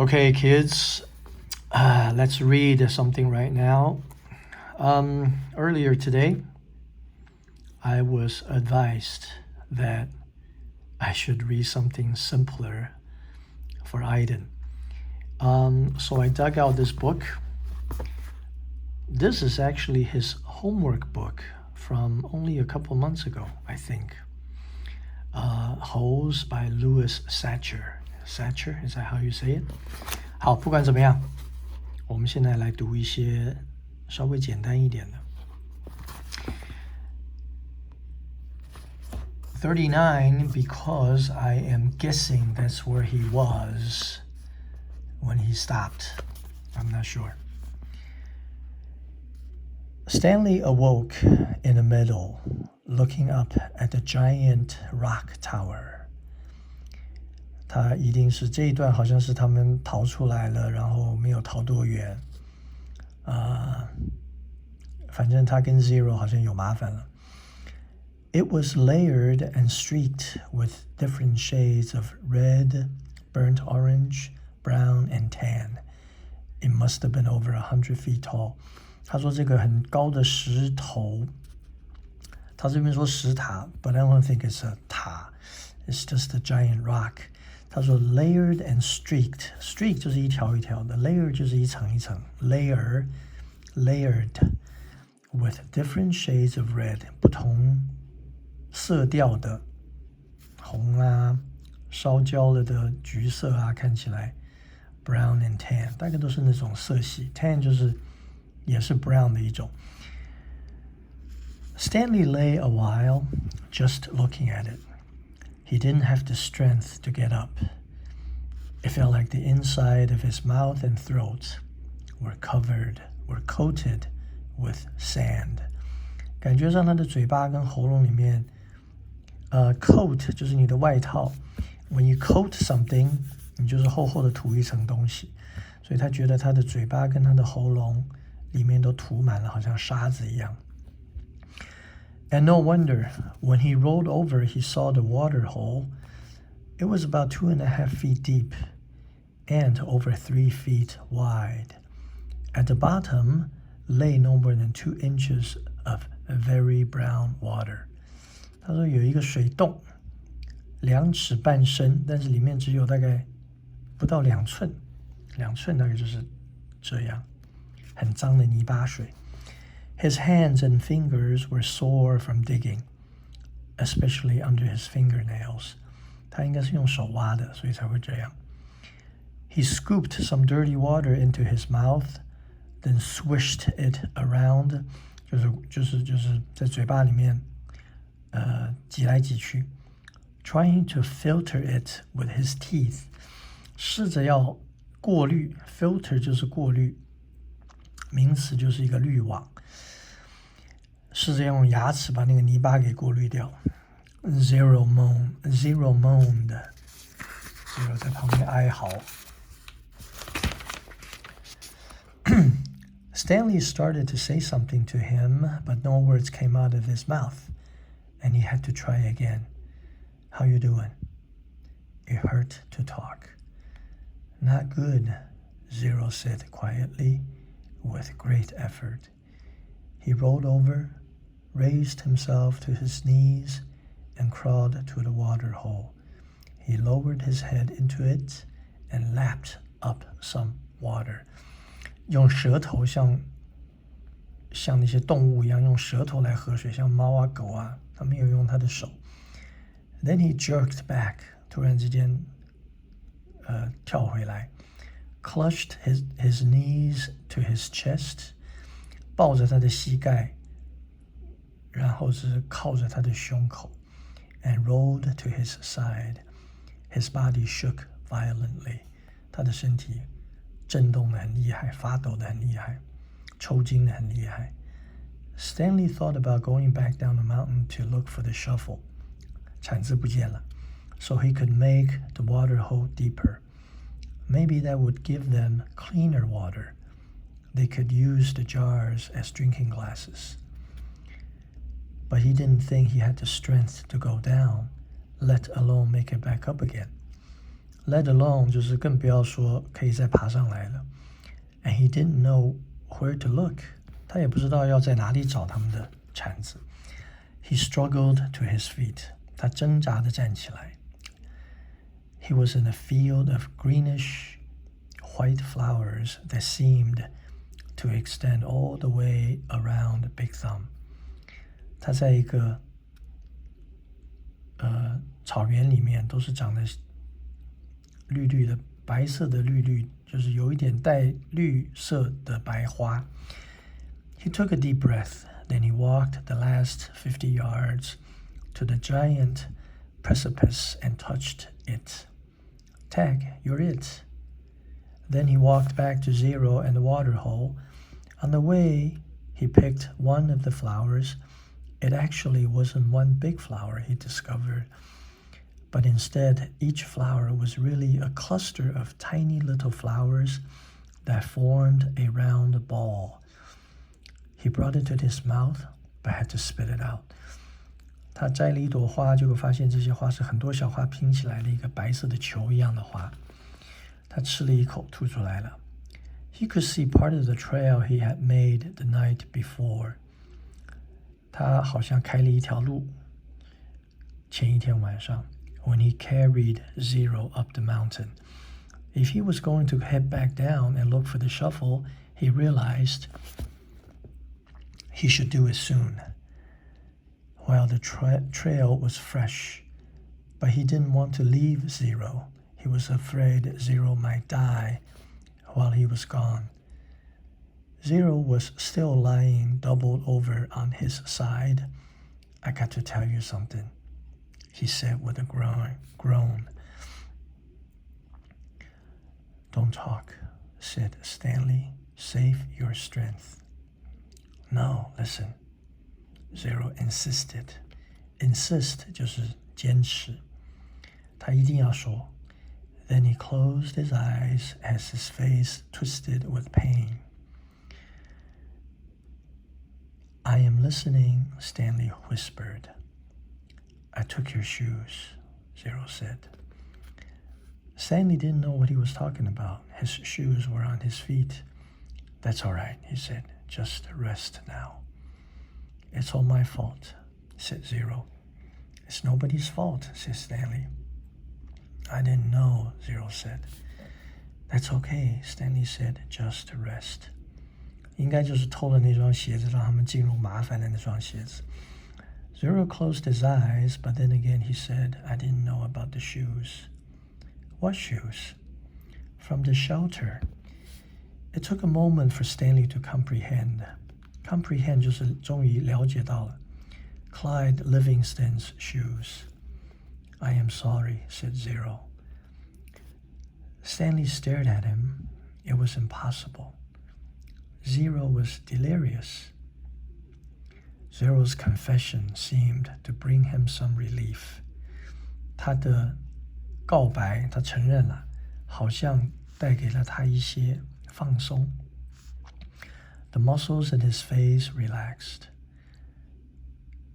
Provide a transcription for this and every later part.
Okay, kids, let's read something right now. Earlier today, I was advised that I should read something simpler for Aiden. So I dug out this book. This is actually his homework book from only a couple months ago, I think. Holes by Louis Sachar. Sachar, is that how you say it? 好，不管怎么样，我们现在来读一些稍微简单一点的。39, because I am guessing that's where he was when he stopped. I'm not sure. Stanley awoke in the middle, looking up at the giant rock tower. 他一定是这一段好像是他们逃出来了，然后没有逃多远。反正他跟 Zero 好像有麻烦了。It was layered and streaked with different shades of red, burnt orange, brown, and tan. It must have been over 100 feet tall. 他说这个很高的石头，他这边说石塔 but I don't think it's a 塔 it's just a giant rock. 他说 layered and streaked. Streak 就是一条一条的， layer 就是一层一层， layered with different shades of red. 不同色调的，红啊，烧焦了的橘色啊，看起来 brown and tan 大概都是那种色系， tan 就是也是 brown 的一种。Stanley lay a while just looking at it. He didn't have the strength to get up. It felt like the inside of his mouth and throat were coated with sand. 感觉上他的嘴巴跟喉咙里面coat 就是你的外套。When you coat something, 你就是厚厚的涂一层东西。所以他觉得他的嘴巴跟他的喉咙里面都涂满了好像沙子一样。And no wonder, when he rolled over, he saw the water hole. It was about 2.5 feet deep and over 3 feet wide. At the bottom lay no more than 2 inches of very brown water. 他说有一个水洞，2尺半深，但是里面只有大概不到2寸，2寸大概就是这样，很脏的泥巴水。His hands and fingers were sore from digging, especially under his fingernails. 他应该是用手挖的，所以才会这样。He scooped some dirty water into his mouth, then swished it around. 就是在嘴巴里面挤来挤去 ，trying to filter it with his teeth. 试着要过滤 ，filter 就是过滤，名词就是一个滤网。试着用牙齿把那个泥巴给过滤掉。Zero moaned. Zero 在旁边哀嚎。Stanley started to say something to him, but no words came out of his mouth, and he had to try again. How you doing? It hurt to talk. Not good, Zero said quietly, with great effort. He rolled over, raised himself to his knees, and crawled to the water hole. He lowered his head into it and lapped up some water. 用舌头像那些动物一样，用舌头来喝水，像猫啊狗啊，他没有用他的手。Then he jerked back. 突然之间，跳回来 ，clutched his knees to his chest. 抱着他的膝盖，然后是靠着他的胸口 and rolled to his side. His body shook violently. 他的身体震动得很厉害，发抖得很厉害，抽筋得很厉害。Stanley thought about going back down the mountain to look for the shovel. 铲子不见了 so he could make the water hole deeper. Maybe that would give them cleaner water. They could use the jars as drinking glasses. But he didn't think he had the strength to go down, let alone make it back up again. let alone 就是更不要说可以再爬上来了。And he didn't know where to look. 他也不知道要在哪里找他们的铲子。He struggled to his feet. 他挣扎地站起来。He was in a field of greenish white flowers that seemed to extend all the way around Big Thumb. 他在一个草原里面，都是长得绿绿的，白色的绿，就是有一点带绿色的白花。He took a deep breath, then he walked the last 50 yards to the giant precipice and touched it. Tag, you're it. Then he walked back to Zero and the water hole. On the way, he picked one of the flowers. It actually wasn't one big flower, he discovered, but instead each flower was really a cluster of tiny little flowers that formed a round ball. He brought it to his mouth, but had to spit it out. 他摘了一朵花，结果发现这些花是很多小花拼起来的一个白色的球一样的花。他吃了一口，吐出来了。He could see part of the trail he had made the night before. 他好像开了一条路。前一天晚上 when he carried Zero up the mountain. If he was going to head back down and look for the shuffle, he realized he should do it soon, while the trail was fresh. But he didn't want to leave Zero. He was afraid Zero might die while he was gone. Zero was still lying doubled over on his side. I got to tell you something, he said with a groan. Don't talk, said Stanley. Save your strength. No, listen, Zero insisted. Insist 就是坚持，他一定要说。Then he closed his eyes as his face twisted with pain. I am listening, Stanley whispered. I took your shoes, Zero said. Stanley didn't know what he was talking about. His shoes were on his feet. That's all right, he said. Just rest now. It's all my fault, said Zero. It's nobody's fault, said Stanley. I didn't know, Zero said. That's okay, Stanley said. Just rest. 应该就是偷了那双鞋子，让他们进入麻烦的那双鞋子。Zero closed his eyes, but then again he said, I didn't know about the shoes. What shoes? From the shelter. It took a moment for Stanley to comprehend. Comprehend 就是终于了解到了。Clyde Livingston's shoes. I am sorry, said Zero. Stanley stared at him. It was impossible. Zero was delirious. Zero's confession seemed to bring him some relief. 他的告白，他承认了，好像带给了他一些放松。The muscles in his face relaxed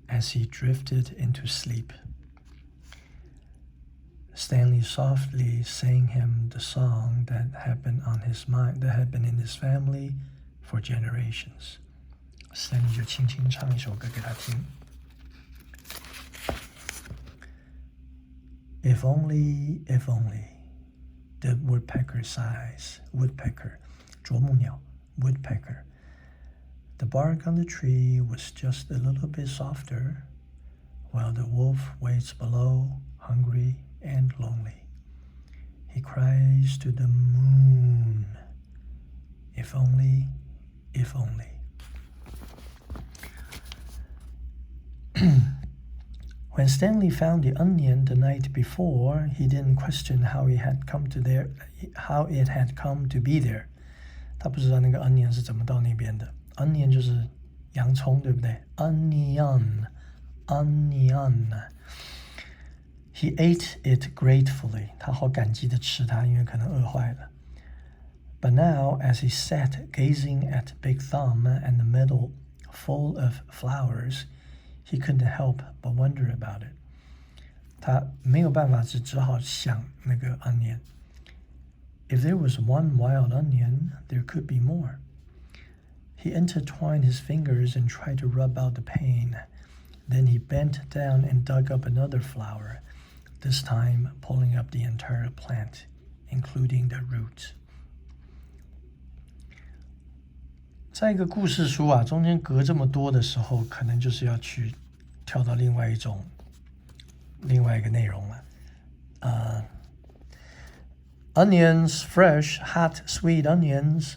as he drifted into sleep. Stanley softly sang him the song that had been on his mind, that had been in his family for generations. Stanley 就轻轻唱一首歌给他听。If only, the woodpecker sighs. Woodpecker, 啄木鸟 woodpecker. The bark on the tree was just a little bit softer, while the wolf waits below, hungry and lonely. He cries to the moon, if only. When Stanley found the onion the night before, he didn't question how it had come to be there. 他不知道那个 onion 是怎么到那边的。Onion 就是洋葱，对不对？ Onion. He ate it gratefully. 他好感激地吃它，因为可能饿坏了。But now, as he sat gazing at Big Thumb and the middle full of flowers, he couldn't help but wonder about it. 他没有办法，只好想那个 onion。If there was one wild onion, there could be more. He intertwined his fingers and tried to rub out the pain. Then he bent down and dug up another flower, this time pulling up the entire plant, including the root. 在一个故事书啊，中间隔这么多的时候，可能就是要去跳到另外一个内容了。Onions, fresh, hot, sweet onions,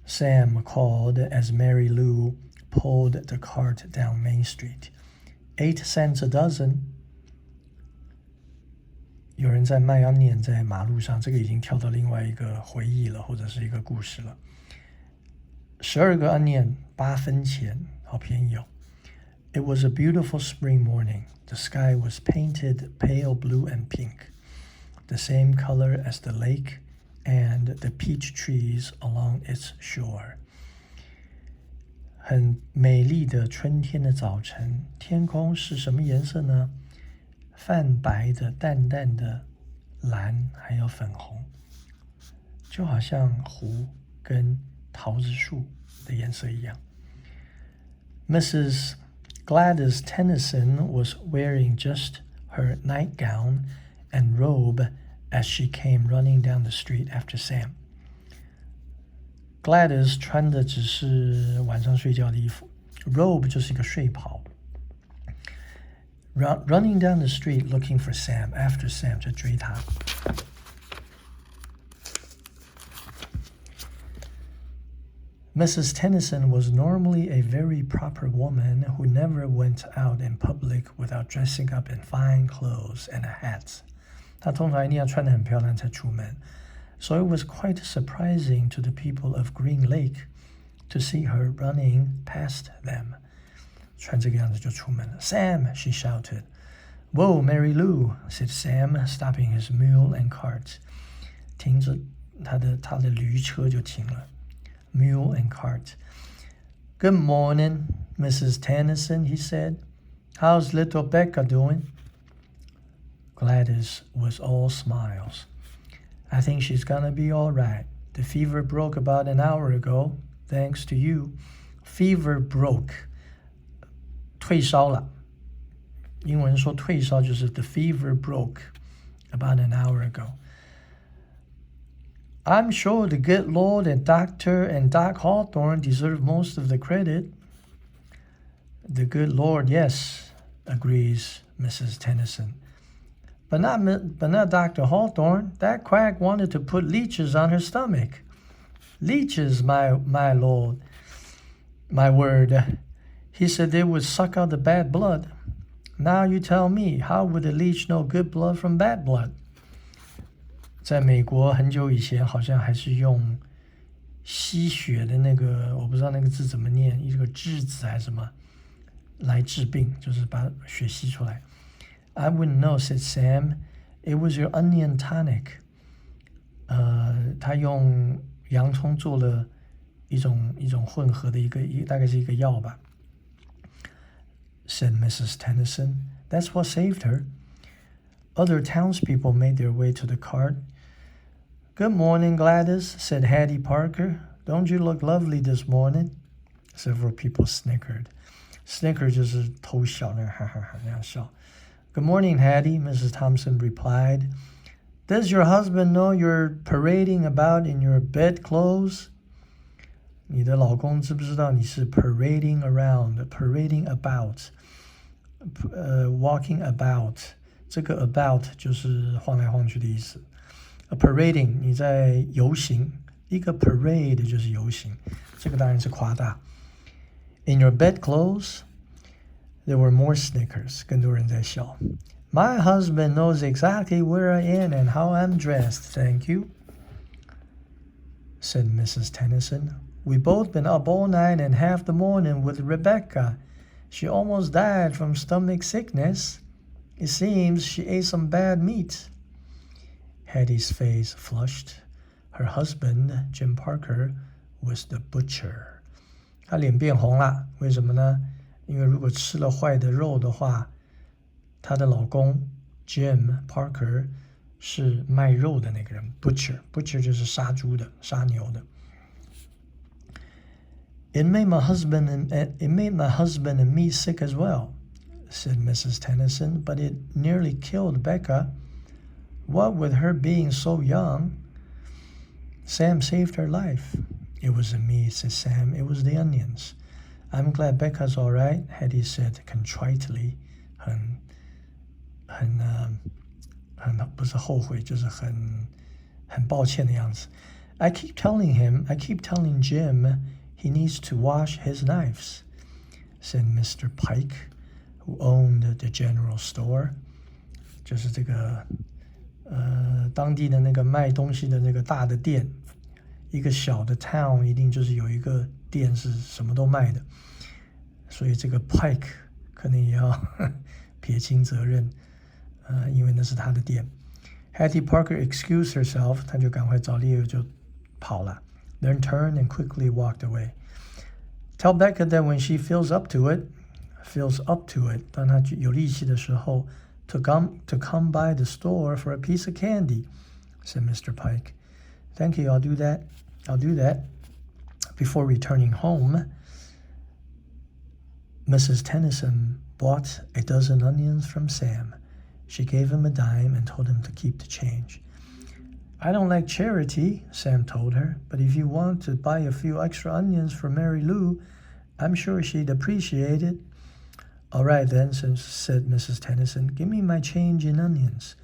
Sam called as Mary Lou pulled the cart down Main Street. 8 cents a dozen. 有人在卖 onion 在马路上，这个已经跳到另外一个回忆了，或者是一个故事了。12个 onion 8分钱，好便宜哦。It was a beautiful spring morning. The sky was painted pale blue and pink, the same color as the lake and the peach trees along its shore. 很美丽的春天的早晨，天空是什么颜色呢？泛白的、淡淡的蓝，还有粉红，就好像湖跟桃子树的颜色一样。Mrs. Gladys Tennyson was wearing just her nightgown and robe as she came running down the street after Sam. Gladys 穿的只是晚上睡觉的衣服 ，robe 就是一个睡袍。Running down the street looking for Sam after Sam 就追他。Mrs. Tennyson was normally a very proper woman who never went out in public without dressing up in fine clothes and a hat. 她通常一定要穿得很漂亮才出门。So it was quite surprising to the people of Green Lake to see her running past them. 穿这个样子就出门了。Sam, she shouted. Whoa, Mary Lou, said Sam, stopping his mule and cart. 停着他的驴车就停了。Mule and cart. Good morning, Mrs. Tennyson, he said. How's little Becca doing? Gladys was all smiles. I think she's gonna be all right. The fever broke about an hour ago, thanks to you. Fever broke. 退烧了。英文说退烧就是 the fever broke about an hour ago. I'm sure the good Lord and Doctor and Doc Hawthorne deserve most of the credit. The good Lord, yes, agrees Mrs. Tennyson. But not Dr. Hawthorne. That quack wanted to put leeches on her stomach. Leeches, my lord, my word. He said they would suck out the bad blood. Now you tell me, how would a leech know good blood from bad blood? 在美国很久以前，好像还是用吸血的那个，我不知道那个字怎么念，一个栀子还是什么，来治病，就是把血吸出来。I wouldn't know, said Sam. It was your onion tonic. 他用洋葱做了一种混合的大概是一个药吧。Said Mrs. Tennyson. That's what saved her. Other townspeople made their way to the cart. Good morning, Gladys, said Hattie Parker. Don't you look lovely this morning? Several people snickered. Snicker 就是偷笑，那哈哈哈那样笑。Good morning, Hattie, Mrs. Thompson replied. Does your husband know you're parading about in your bedclothes? 你的老公知不知道你是 parading around, parading about, walking about. 这个 about 就是晃来晃去的意思。parading 你在游行，一个 parade 就是游行，这个当然是夸大。In your bedclothes, there were more snickers. 更多人在笑。My husband knows exactly where I am and how I'm dressed, thank you, said Mrs. Tennyson. We've both been up all night and half the morning with Rebecca. She almost died from stomach sickness. It seems she ate some bad meat. Hattie's face flushed. Her husband, Jim Parker, was the butcher. 她脸变红了，为什么呢？因为如果吃了坏的肉的话，她的老公 Jim Parker 是卖肉的那个人 ，butcher 就是杀猪的、杀牛的。It made my husband and me sick as well, said Mrs. Tennyson, but it nearly killed Becca. What with her being so young, Sam saved her life. It wasn't me, said Sam. It was the onions. I'm glad Becca's all right, Hetty said contritely. 不是后悔，就是很抱歉的样子。I keep telling Jim he needs to wash his knives, said Mr. Pike, who owned the general store. 就是这个当地的那个卖东西的那个大的店，一个小的 town 一定就是有一个店是什么都卖的，所以这个 Pike 可能也要撇清责任，因为那是他的店。Hattie Parker excused herself， 他就赶快找理由就跑了。Then turned and quickly walked away. Tell Becca that when she feels up to it, 当她有力气的时候 to come by the store for a piece of candy, said Mr. Pike. Thank you, I'll do that. Before returning home, Mrs. Tennyson bought a dozen onions from Sam. She gave him a dime and told him to keep the change. I don't like charity, Sam told her, but if you want to buy a few extra onions for Mary Lou, I'm sure she'd appreciate it. All right then, said Mrs. Tennyson, give me my change in onions.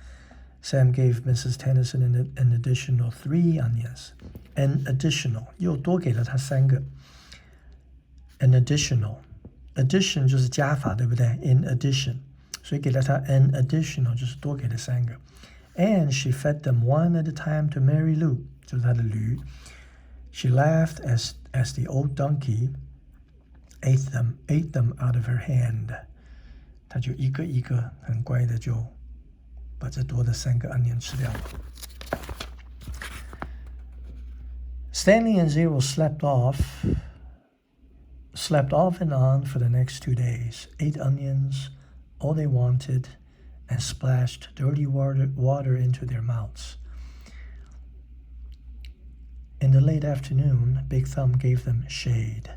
Sam gave Mrs. Tennyson an additional 3 onions. An additional, 又多给了她3个。An addition 就是加法，对不对？ In addition， 所以给了她 an additional 就是多给了3个。And she fed them one at a time to Mary Lou， 就是她的驴。She laughed as the old donkey ate them out of her hand. 她就一个一个很乖的就把这多的3个 onion 吃掉了。Stanley and Zero slept off and on for the next 2 days, ate onions, all they wanted, and splashed dirty water into their mouths. In the late afternoon, Big Thumb gave them shade.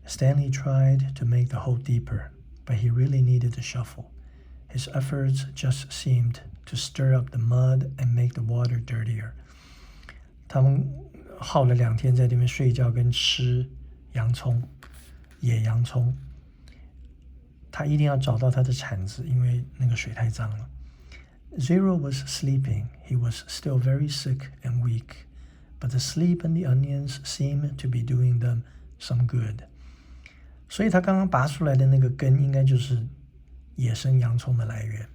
Stanley tried to make the hole deeper, but he really needed a shovel. His efforts just seemed to stir up the mud and make the water dirtier. 他们耗了2天在这边睡觉跟吃洋葱，野洋葱。他一定要找到他的铲子，因为那个水太脏了。Zero was sleeping. He was still very sick and weak, but the sleep and the onions seemed to be doing them some good. 所以他刚刚拔出来的那个根，应该就是野生洋葱的来源。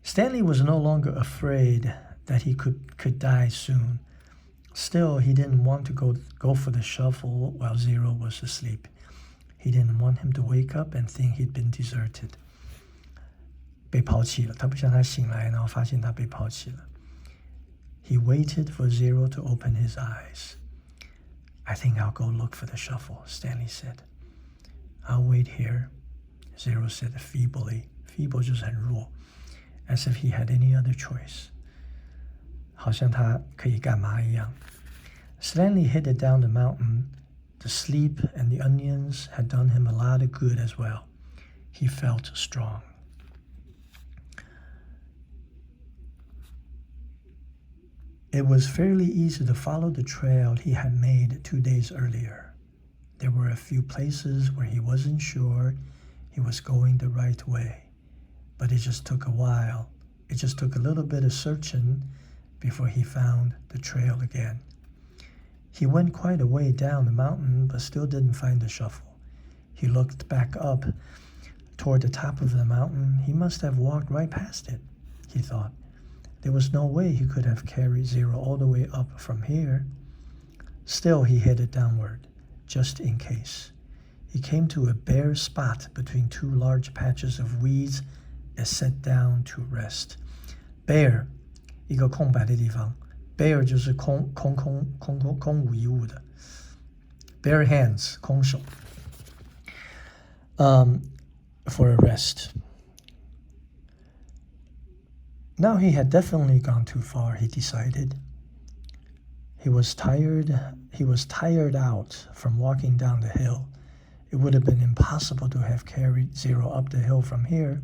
Stanley was no longer afraid that he could die soon. Still, he didn't want to go for the shovel while Zero was asleep. He didn't want him to wake up and think he'd been deserted. 被抛弃了，他不想他醒来，然后发现他被抛弃了。He waited for Zero to open his eyes. I think I'll go look for the shovel, Stanley said. I'll wait here, Zero said feebly. Feeble 就是很弱 as if he had any other choice. 好像他可以干嘛一样。Stanley headed down the mountain. The sleep and the onions had done him a lot of good as well. He felt strong. It was fairly easy to follow the trail he had made 2 days earlier. There were a few places where he wasn't sure he was going the right way, but it just took a while. It just took a little bit of searching before he found the trail again. He went quite a way down the mountain, but still didn't find the shovel. He looked back up toward the top of the mountain. He must have walked right past it, he thought. There was no way he could have carried Zero all the way up from here. Still, he headed downward, just in case. He came to a bare spot between 2 large patches of weeds and sat down to rest. Bare, 一个空白的地方。Bare 就是空无一物的 ，bare hands 空手。For a rest. Now he had definitely gone too far, he decided. He was tired out from walking down the hill. It would have been impossible to have carried Zero up the hill from here,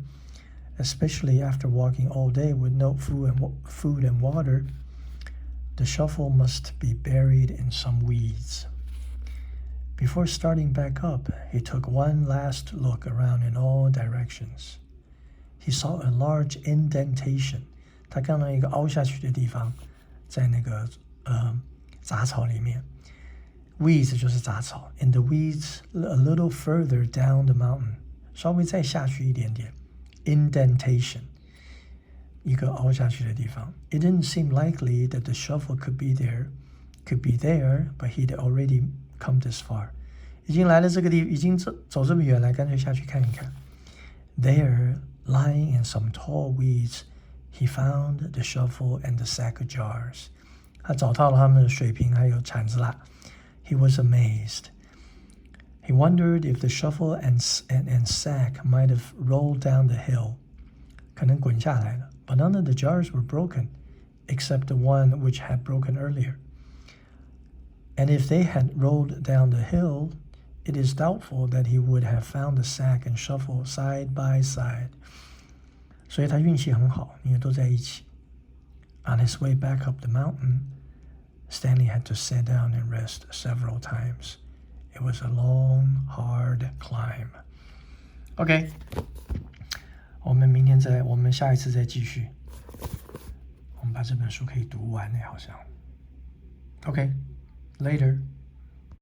especially after walking all day with no food and water. The shuffle must be buried in some weeds. Before starting back up, he took one last look around in all directions. He saw a large indentation. 他看到一个凹下去的地方，在那个杂草里面。Weeds 就是杂草。In the weeds, a little further down the mountain， 稍微再下去一点点。Indentation， 一个凹下去的地方。It didn't seem likely that the shovel could be there, but he'd already come this far. 已经来了这个地，已经走这么远来，干脆下去看一看。There, lying in some tall weeds, he found the shovel and the sack of jars. 他找到了他们的水瓶还有铲子啦。He was amazed. He wondered if the shovel and sack might have rolled down the hill. 可能滚下来了。But none of the jars were broken, except the one which had broken earlier. And if they had rolled down the hill, it is doubtful that he would have found the sack and shovel side by side. 所以他运气很好，因为都在一起。On his way back up the mountain, Stanley had to sit down and rest several times. It was a long, hard climb. OK， 我们下一次再继续。我们把这本书可以读完了，好像。OK，later.